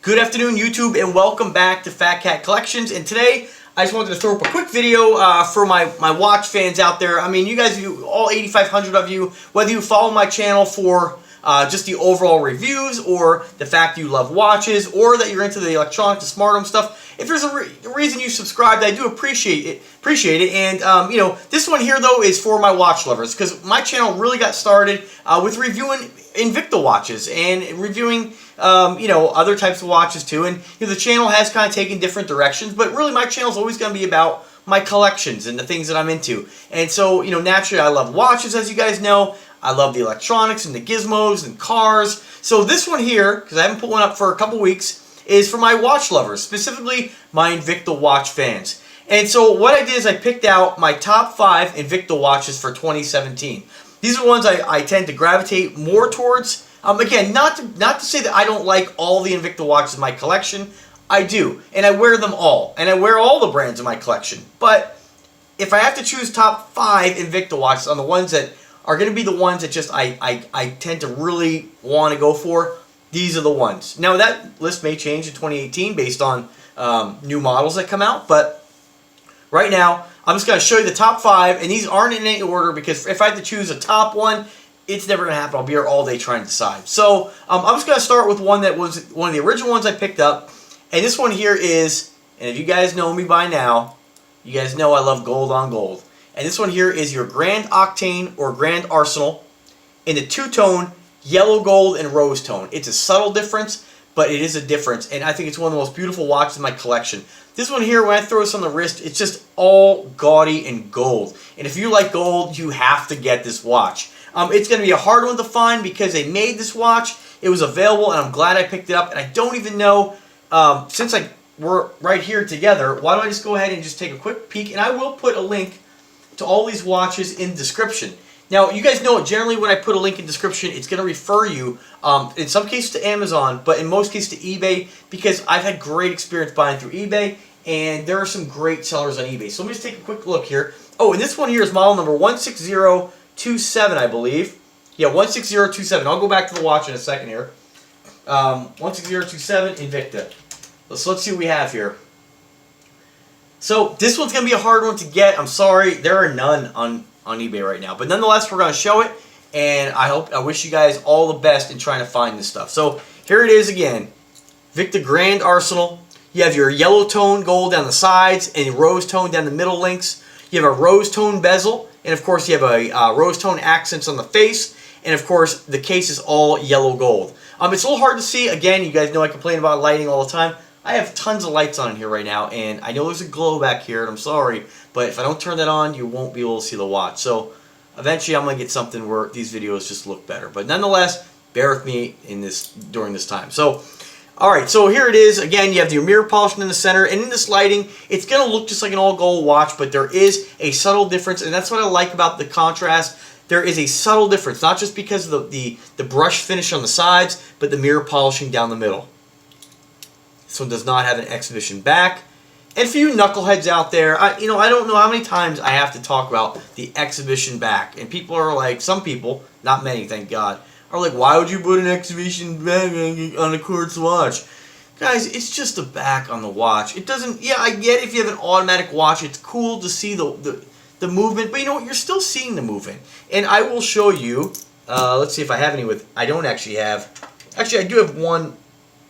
Good afternoon, YouTube, and welcome back to Fat Cat Collections. And today, I just wanted to throw up a quick video for my watch fans out there. I mean, you guys, all 8,500 of you, whether you follow my channel for just the overall reviews, or the fact that you love watches, or that you're into the electronics, the smart home stuff. If there's a reason you subscribed, I do appreciate it. And you know, this one here though is for my watch lovers, because my channel really got started with reviewing Invicta watches and reviewing you know, other types of watches too. And you know, the channel has kind of taken different directions, but really my channel is always going to be about my collections and the things that I'm into. And so, you know, naturally I love watches, as you guys know. I love the electronics and the gizmos and cars. So this one here, because I haven't put one up for a couple weeks, is for my watch lovers, specifically my Invicta watch fans. And so what I did is I picked out my top 5 Invicta watches for 2017. These are the ones I tend to gravitate more towards. Again, not to say that I don't like all the Invicta watches in my collection. I do, and I wear them all, and I wear all the brands in my collection. But if I have to choose top 5 Invicta watches on the ones that are going to be the ones that just I tend to really want to go for, these are the ones. Now that list may change in 2018 based on new models that come out, but right now I'm just going to show you the top 5, and these aren't in any order because if I have to choose a top one, it's never going to happen. I'll be here all day trying to decide. So I'm just going to start with one that was one of the original ones I picked up, and this one here is, and if you guys know me by now, you guys know I love gold on gold. And this one here is your Grand Octane or Grand Arsenal in the two-tone yellow gold and rose tone. It's a subtle difference, but it is a difference, and I think it's one of the most beautiful watches in my collection. This one here, when I throw this on the wrist, it's just all gaudy and gold. And if you like gold, you have to get this watch. It's going to be a hard one to find because they made this watch. It was available, and I'm glad I picked it up. And I don't even know, since we're right here together, why don't I just go ahead and just take a quick peek, and I will put a link to all these watches in the description. Now, you guys know generally when I put a link in the description, it's going to refer you, in some cases to Amazon, but in most cases to eBay, because I've had great experience buying through eBay, and there are some great sellers on eBay. So let me just take a quick look here. Oh, and this one here is model number 16027, I believe. Yeah, 16027. I'll go back to the watch in a second here. 16027 Invicta. So let's see what we have here. So this one's going to be a hard one to get. I'm sorry, there are none on eBay right now. But nonetheless, we're going to show it, and I wish you guys all the best in trying to find this stuff. So here it is again. Invicta Grand Arsenal. You have your yellow tone gold down the sides and rose tone down the middle links. You have a rose tone bezel, and of course you have a rose tone accents on the face, and of course the case is all yellow gold. It's a little hard to see. Again, you guys know I complain about lighting all the time. I have tons of lights on here right now, and I know there's a glow back here, and I'm sorry, but if I don't turn that on, you won't be able to see the watch. So eventually I'm going to get something where these videos just look better. But nonetheless, bear with me during this time. So, alright, so here it is. Again, you have your mirror polishing in the center, and in this lighting, it's going to look just like an all-gold watch, but there is a subtle difference, and that's what I like about the contrast. There is a subtle difference, not just because of the brush finish on the sides, but the mirror polishing down the middle. This one does not have an exhibition back. And for you knuckleheads out there, I don't know how many times I have to talk about the exhibition back. And people are like, some people, not many, thank God, are like, why would you put an exhibition back on a quartz watch? Guys, it's just a back on the watch. It doesn't, yeah, I get if you have an automatic watch, it's cool to see the movement, but you know what, you're still seeing the movement. And I will show you, let's see if I have any with, I don't actually have, actually I do have one.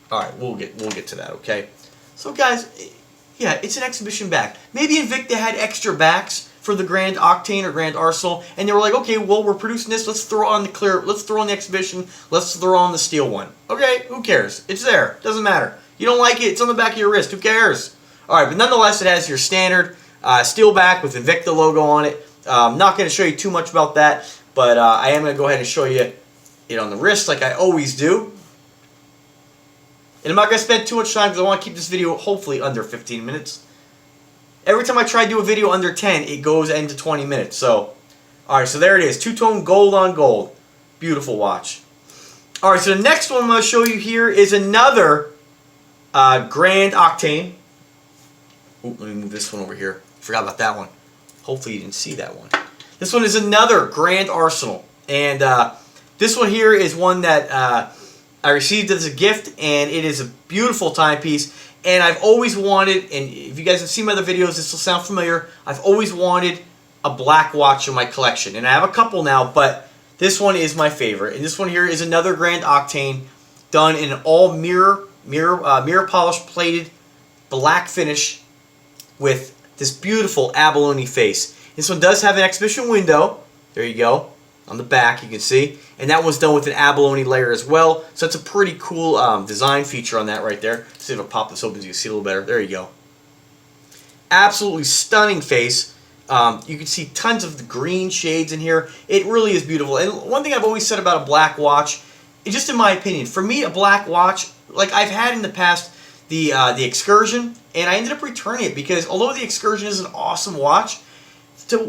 Alright, we'll get to that, okay? So guys, yeah, it's an exhibition back. Maybe Invicta had extra backs for the Grand Octane or Grand Arsenal, and they were like, okay, well, we're producing this, let's throw on the exhibition, let's throw on the steel one. Okay, who cares? It's there. Doesn't matter. You don't like it, it's on the back of your wrist. Who cares? Alright, but nonetheless, it has your standard steel back with the Invicta logo on it. I'm not going to show you too much about that, but I am going to go ahead and show you it on the wrist like I always do. And I'm not going to spend too much time because I want to keep this video hopefully under 15 minutes. Every time I try to do a video under 10, it goes into 20 minutes. So, alright, so there it is. Two-tone gold on gold. Beautiful watch. Alright, so the next one I'm going to show you here is another Grand Octane. Ooh, let me move this one over here. Forgot about that one. Hopefully you didn't see that one. This one is another Grand Arsenal. And this one here is one that I received it as a gift, and it is a beautiful timepiece. And I've always wanted, and if you guys have seen my other videos, this will sound familiar, I've always wanted a black watch in my collection. And I have a couple now, but this one is my favorite. And this one here is another Grand Octane done in an all mirror polish plated black finish with this beautiful abalone face. This one does have an exhibition window. There you go. On the back, you can see. And that was done with an abalone layer as well. So it's a pretty cool design feature on that right there. Let's see if I pop this open so you can see a little better. There you go. Absolutely stunning face. You can see tons of the green shades in here. It really is beautiful. And one thing I've always said about a black watch, just in my opinion, for me, a black watch, like I've had in the past, the Excursion, and I ended up returning it because although the Excursion is an awesome watch,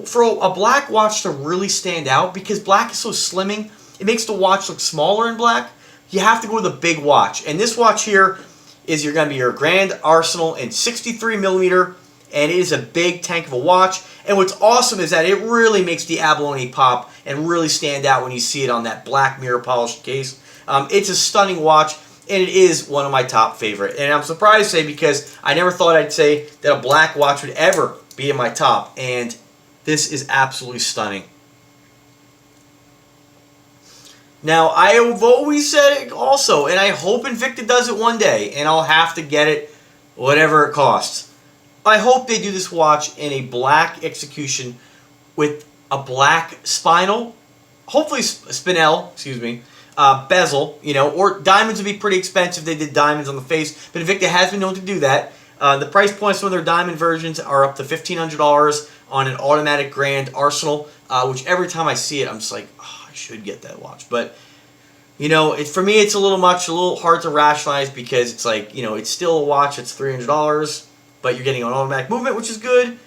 for a black watch to really stand out, because black is so slimming, it makes the watch look smaller in black, you have to go with a big watch. And this watch here is going to be your Grand Arsenal in 63mm, and it is a big tank of a watch. And what's awesome is that it really makes the abalone pop and really stand out when you see it on that black mirror polished case. It's a stunning watch, and it is one of my top favorite. And I'm surprised to say, because I never thought I'd say that a black watch would ever be in my top, and this is absolutely stunning. Now, I have always said it also, and I hope Invicta does it one day, and I'll have to get it whatever it costs. I hope they do this watch in a black execution with a black spinel, hopefully spinel, excuse me, bezel, you know, or diamonds would be pretty expensive if they did diamonds on the face, but Invicta has been known to do that. The price points for their diamond versions are up to $1,500 on an automatic Grand Arsenal, which every time I see it, I'm just like, oh, I should get that watch. But, you know, for me, it's a little hard to rationalize, because it's like, you know, it's still a watch, it's $300, but you're getting an automatic movement, which is good,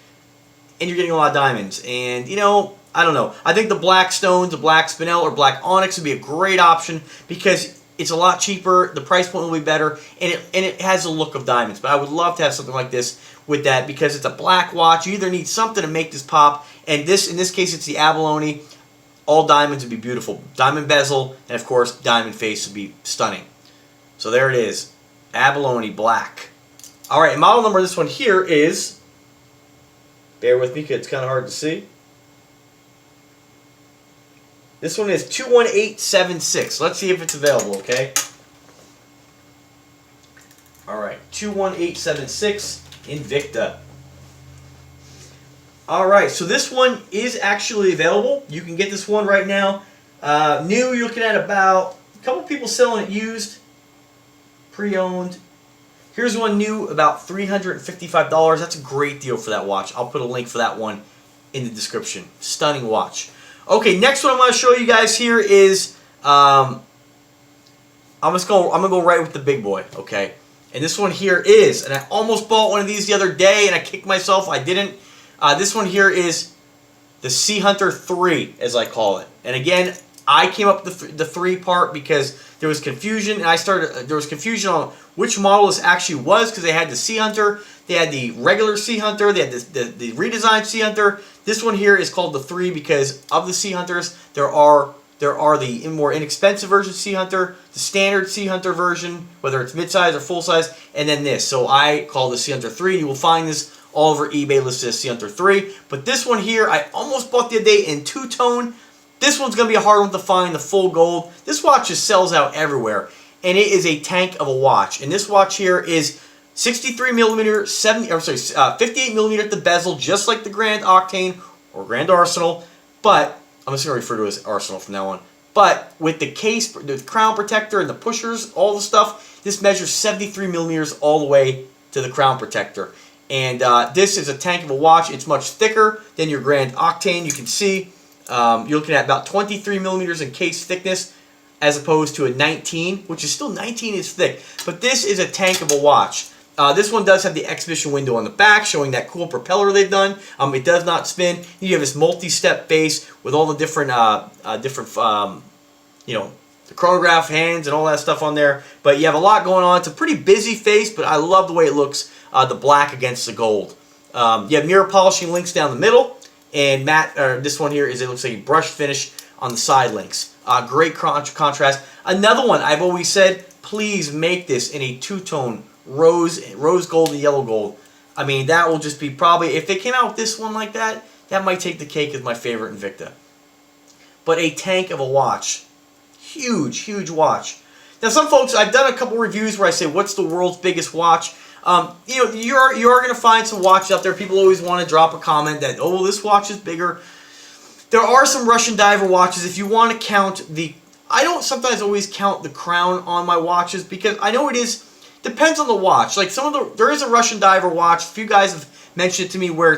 and you're getting a lot of diamonds. And, you know, I don't know. I think the black stones, the black spinel, or black onyx would be a great option, because it's a lot cheaper, the price point will be better, and it has a look of diamonds. But I would love to have something like this with that, because it's a black watch. You either need something to make this pop, and in this case it's the abalone. All diamonds would be beautiful. Diamond bezel, and of course diamond face would be stunning. So there it is, abalone black. Alright, model number of this one here is, bear with me because it's kind of hard to see. This one is 21876. Let's see if it's available, okay? Alright, 21876 Invicta. Alright, so this one is actually available. You can get this one right now. New, you're looking at about a couple people selling it used. Pre-owned. Here's one new, about $355. That's a great deal for that watch. I'll put a link for that one in the description. Stunning watch. Okay, next one I'm going to show you guys here is, I'm gonna go right with the big boy, okay? And this one here is, and I almost bought one of these the other day, and I kicked myself, I didn't. This one here is the Sea Hunter 3, as I call it. And again, I came up with the 3 part because there was confusion, and there was confusion on which model this actually was, because they had the Sea Hunter, they had the regular Sea Hunter, they had the redesigned Sea Hunter. This one here is called the 3 because of the Sea Hunters. There are the more inexpensive version Sea Hunter, the standard Sea Hunter version, whether it's mid-size or full-size, and then this. So I call the Sea Hunter 3. You will find this all over eBay listed as Sea Hunter 3. But this one here, I almost bought the other day in two-tone. This one's going to be a hard one to find, the full gold. This watch just sells out everywhere, and it is a tank of a watch. And this watch here is 63mm, 58mm at the bezel, just like the Grand Octane or Grand Arsenal. But I'm just going to refer to it as Arsenal from now on. But with the case, the crown protector and the pushers, all the stuff, this measures 73mm all the way to the crown protector. And this is a tank of a watch. It's much thicker than your Grand Octane. You can see you're looking at about 23mm in case thickness, as opposed to a 19, which is still 19 is thick. But this is a tank of a watch. This one does have the exhibition window on the back, showing that cool propeller they've done. It does not spin. You have this multi-step base with all the different, you know, the chronograph hands and all that stuff on there. But you have a lot going on. It's a pretty busy face, but I love the way it looks, the black against the gold. You have mirror polishing links down the middle, and matte. This one here is, it looks like a brushed finish on the side links. Great contrast. Another one I've always said, please make this in a two-tone rose gold and yellow gold. I mean, that will just be probably, if they came out with this one like that, that might take the cake as my favorite Invicta. But a tank of a watch. Huge, huge watch. Now, some folks, I've done a couple reviews where I say, what's the world's biggest watch? You know, you are going to find some watches out there. People always want to drop a comment that, oh, this watch is bigger. There are some Russian diver watches. If you want to count the, I don't sometimes always count the crown on my watches because I know it is, depends on the watch. Like some of the, there is a Russian diver watch. A few guys have mentioned it to me where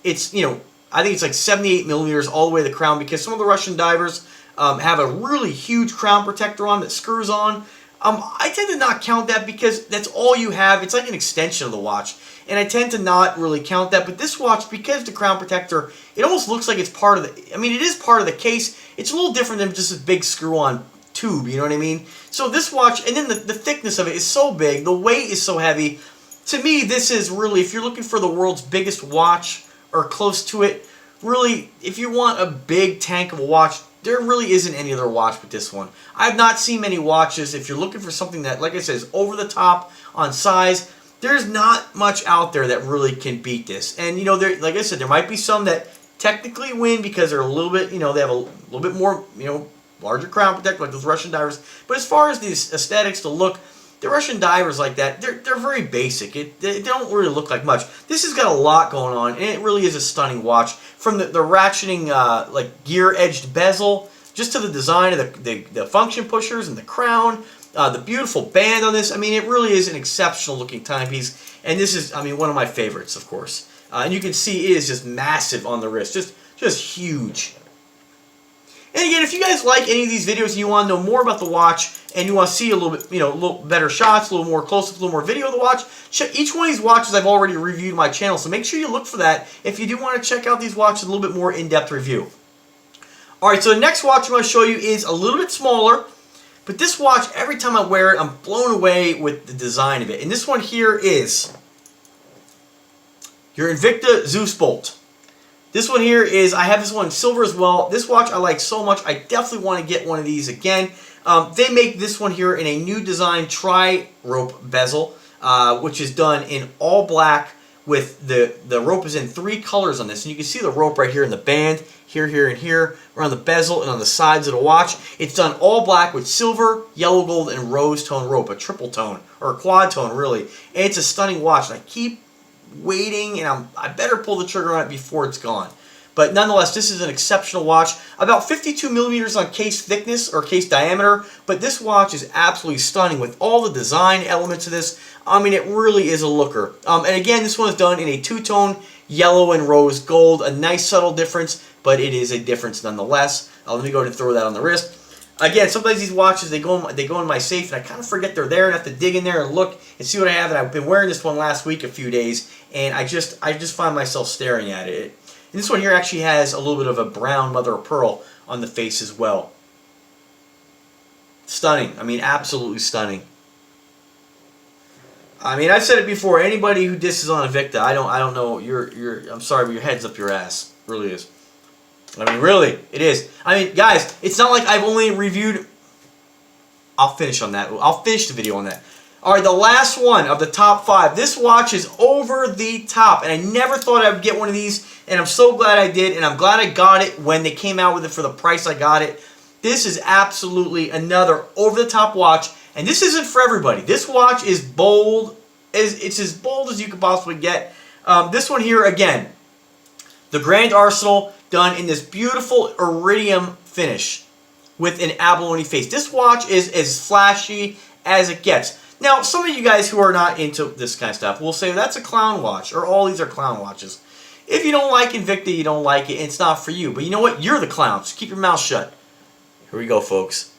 it's you know, I think it's like 78 millimeters all the way to the crown because some of the Russian divers have a really huge crown protector on that screws on. I tend to not count that because that's all you have. It's like an extension of the watch. And I tend to not really count that. But this watch, because the crown protector, it almost looks like it's part of the, I mean, it is part of the case. It's a little different than just a big screw-on tube, you know what I mean? So this watch, and then the thickness of it is so big, the weight is so heavy. To me, this is really, if you're looking for the world's biggest watch or close to it, really, if you want a big tank of a watch, there really isn't any other watch but this one. I've not seen many watches. If you're looking for something that, like I said, is over the top on size, there's not much out there that really can beat this. And, you know, there, like I said, there might be some that technically win because they're a little bit, you know, they have a little bit more, you know, larger crown protector like those Russian divers. But as far as these aesthetics to look, the Russian divers like that, they're very basic. They don't really look like much. This has got a lot going on, and it really is a stunning watch. From the ratcheting, like gear-edged bezel, just to the design of the function pushers and the crown, the beautiful band on this. I mean, it really is an exceptional-looking timepiece, and this is, I mean, one of my favorites, of course. And you can see it is just massive on the wrist, just huge. And again, if you guys like any of these videos and you want to know more about the watch and you want to see a little bit, you know, a little better shots, a little more close-up, a little more video of the watch, check each one of these watches I've already reviewed on my channel. So make sure you look for that if you do want to check out these watches, a little bit more in-depth review. Alright, so the next watch I'm going to show you is a little bit smaller, but this watch, every time I wear it, I'm blown away with the design of it. And this one here is your Invicta Zeus Bolt. This one here is, I have this one in silver as well. This watch I like so much, I definitely want to get one of these again. They make this one here in a new design tri-rope bezel, which is done in all black with the rope is in 3 colors on this. And you can see the rope right here in the band, here, and here, around the bezel and on the sides of the watch. It's done all black with silver, yellow gold, and rose tone rope, a triple tone, or a quad tone really. And it's a stunning watch, and I keep waiting, and I better pull the trigger on it before it's gone. But nonetheless, this is an exceptional watch. About 52 millimeters on case thickness or case diameter, but this watch is absolutely stunning with all the design elements of this. I mean, it really is a looker. And again, this one is done in a two-tone yellow and rose gold. A nice subtle difference, but it is a difference nonetheless. Let me go ahead and throw that on the wrist. Again, sometimes these watches, they go in my safe, and I kind of forget they're there, and I have to dig in there and look and see what I have. And I've been wearing this one last week a few days, and I just find myself staring at it. And this one here actually has a little bit of a brown mother of pearl on the face as well. Stunning. I mean, absolutely stunning. I mean, I've said it before. Anybody who disses on Invicta, I don't know. I'm sorry, but your head's up your ass. It really is. I mean, really, it is. I mean, guys, it's not like I've only reviewed. I'll finish on that. I'll finish the video on that. Alright, the last one of the top 5. This watch is over the top, and I never thought I would get one of these, and I'm so glad I did, and I'm glad I got it when they came out with it for the price I got it. This is absolutely another over-the-top watch, and this isn't for everybody. This watch is bold. It's as bold as you could possibly get. This one here, again, the Grand Arsenal, done in this beautiful Iridium finish with an Abalone face. This watch is as flashy as it gets. Now, some of you guys who are not into this kind of stuff will say that's a clown watch, or all these are clown watches. If you don't like Invicta, you don't like it, it's not for you. But you know what? You're the clown. Just keep your mouth shut. Here we go, folks.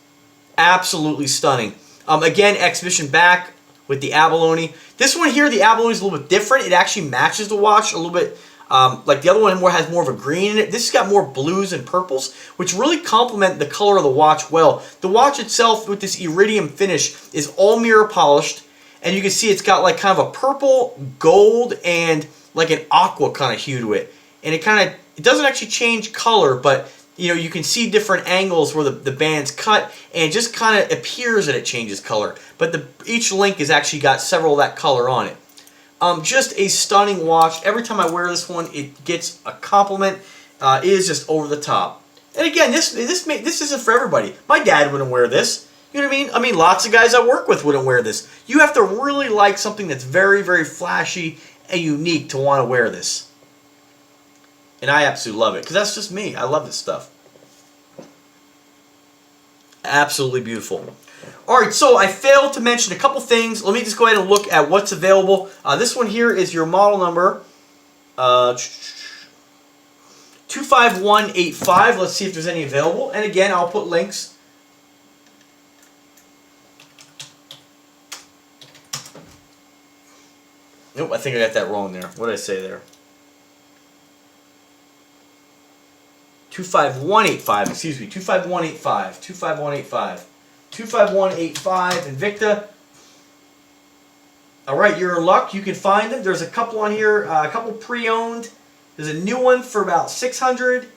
Absolutely stunning. Again, exhibition back with the Abalone. This one here, the Abalone is a little bit different. It actually matches the watch a little bit. Like the other one has more of a green in it. This has got more blues and purples, which really complement the color of the watch well. The watch itself with this Iridium finish is all mirror polished, and you can see it's got like kind of a purple, gold, and like an aqua kind of hue to it. And it doesn't actually change color, but you know, you can see different angles where the band's cut, and it just kind of appears that it changes color. But each link has actually got several of that color on it. Just a stunning watch. Every time I wear this one, it gets a compliment. It is just over the top. And again, this isn't for everybody. My dad wouldn't wear this. You know what I mean? I mean, lots of guys I work with wouldn't wear this. You have to really like something that's very, very flashy and unique to want to wear this. And I absolutely love it, because that's just me. I love this stuff. Absolutely beautiful. Alright, so I failed to mention a couple things. Let me just go ahead and look at what's available. This one here is your model number. 25185. Let's see if there's any available. And again, I'll put links. Nope, I think I got that wrong there. What did I say there? 25185, excuse me, 25185, 25185, 25185, Invicta. Alright, you're in luck. You can find them. There's a couple on here, a couple pre-owned. There's a new one for about 600.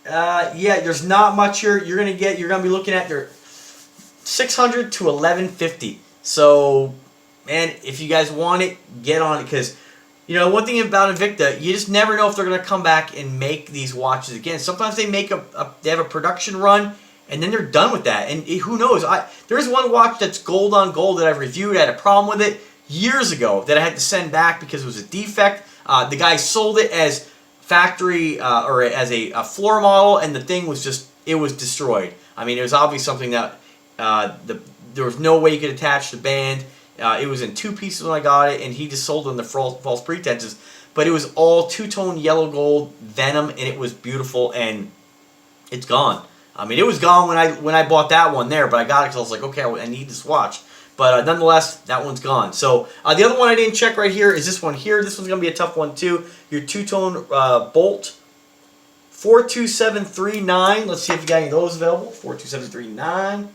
Yeah, there's not much here. You're going to be looking at their 600 to 1150. So, man, if you guys want it, get on it, because you know, one thing about Invicta, you just never know if they're going to come back and make these watches again. Sometimes they make they have a production run, and then they're done with that. And who knows? There's one watch that's gold on gold that I've reviewed. I had a problem with it years ago that I had to send back because it was a defect. The guy sold it as factory or as a floor model, and the thing was just, it was destroyed. I mean, it was obviously something that there was no way you could attach the band. It was in two pieces when I got it, and he just sold it under false pretenses. But it was all two-tone yellow gold venom, and it was beautiful, and it's gone. I mean, it was gone when I bought that one there, but I got it because I was like, okay, I need this watch. But nonetheless, that one's gone. So the other one I didn't check right here is this one here. This one's going to be a tough one too. Your two-tone bolt, 42739. Let's see if you got any of those available. 42739.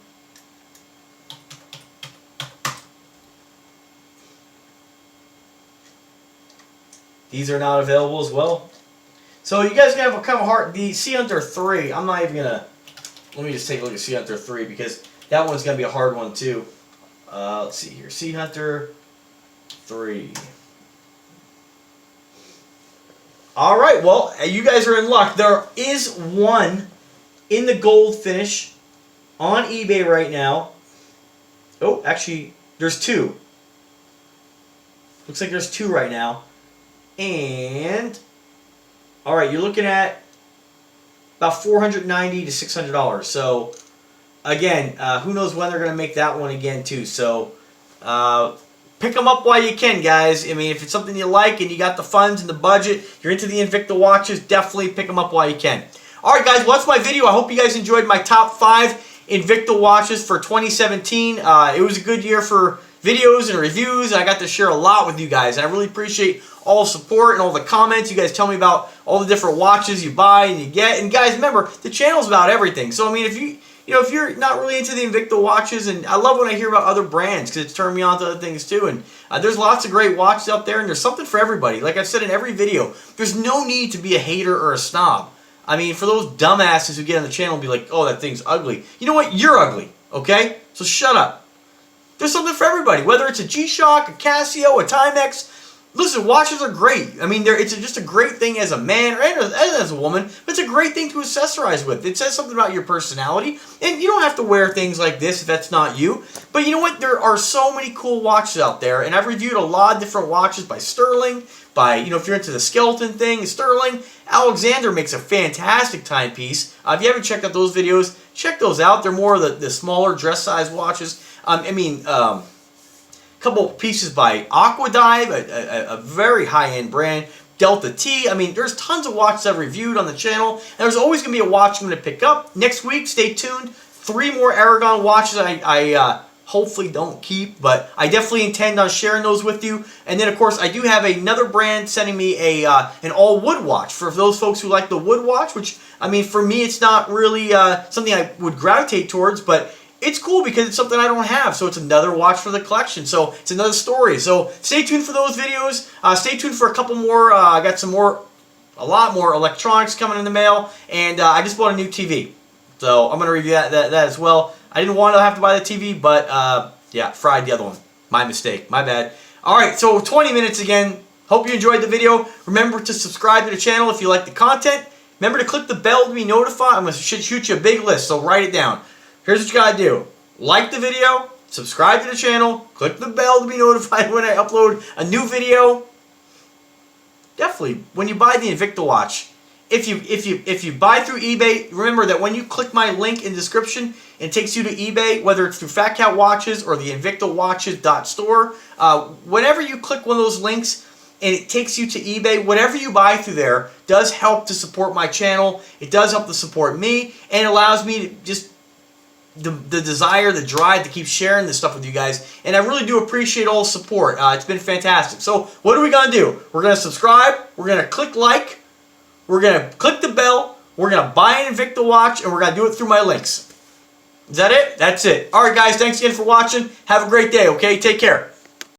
These are not available as well. So you guys can have a kind of hard. The Sea Hunter 3, I'm not even going to. Let me just take a look at Sea Hunter 3 because that one's going to be a hard one too. Let's see here. Sea Hunter 3. Alright, well, you guys are in luck. There is one in the gold finish on eBay right now. Oh, actually, there's two. Looks like there's two right now. And, alright, you're looking at about $490 to $600. So, again, who knows when they're going to make that one again, too. So, pick them up while you can, guys. I mean, if it's something you like and you got the funds and the budget, you're into the Invicta watches, definitely pick them up while you can. Alright, guys, well, that's my video. I hope you guys enjoyed my top 5 Invicta watches for 2017. It was a good year for videos and reviews, and I got to share a lot with you guys, and I really appreciate all the support and all the comments. You guys tell me about all the different watches you buy and you get. And guys, remember, the channel's about everything. So I mean, if you're not really into the Invicta watches, and I love when I hear about other brands because it's turned me on to other things too. And there's lots of great watches out there, and there's something for everybody. Like I've said in every video, there's no need to be a hater or a snob. I mean, for those dumbasses who get on the channel and be like, oh, that thing's ugly. You know what? You're ugly, okay? So shut up. There's something for everybody, whether it's a G-Shock, a Casio, a Timex. Listen, watches are great. I mean, it's just a great thing as a man or as a woman, but it's a great thing to accessorize with. It says something about your personality, and you don't have to wear things like this if that's not you. But you know what? There are so many cool watches out there, and I've reviewed a lot of different watches by Sterling, by, you know, if you're into the skeleton thing, Sterling. Alexander makes a fantastic timepiece. If you haven't checked out those videos, check those out. They're more of the smaller dress size watches. Couple pieces by Aquadive, a very high-end brand. Delta T. I mean, there's tons of watches I've reviewed on the channel, and there's always going to be a watch I'm going to pick up. Next week, stay tuned. 3 more Aragon watches I hopefully don't keep, but I definitely intend on sharing those with you. And then, of course, I do have another brand sending me an all-wood watch for those folks who like the wood watch, which, I mean, for me, it's not really something I would gravitate towards, but it's cool because it's something I don't have, so it's another watch for the collection. So it's another story. So stay tuned for those videos. Stay tuned for a couple more. I got some more a lot more electronics coming in the mail, and I just bought a new TV. So I'm going to review that as well. I didn't want to have to buy the TV, but yeah, fried the other one. My mistake. My bad. Alright, so 20 minutes again. Hope you enjoyed the video. Remember to subscribe to the channel if you like the content. Remember to click the bell to be notified. I'm going to shoot you a big list, so write it down. Here's what you got to do. Like the video, subscribe to the channel, click the bell to be notified when I upload a new video. Definitely, when you buy the Invicta watch, if you buy through eBay, remember that when you click my link in the description, it takes you to eBay, whether it's through Fat Cat Watches or the InvictaWatches.store. Whenever you click one of those links and it takes you to eBay, whatever you buy through there does help to support my channel. It does help to support me, and it allows me to just the desire, the drive to keep sharing this stuff with you guys. And I really do appreciate all the support. It's been fantastic. So what are we going to do? We're going to subscribe. We're going to click like. We're going to click the bell. We're going to buy an Invicta watch, and we're going to do it through my links. Is that it? That's it. All right, guys. Thanks again for watching. Have a great day, okay? Take care.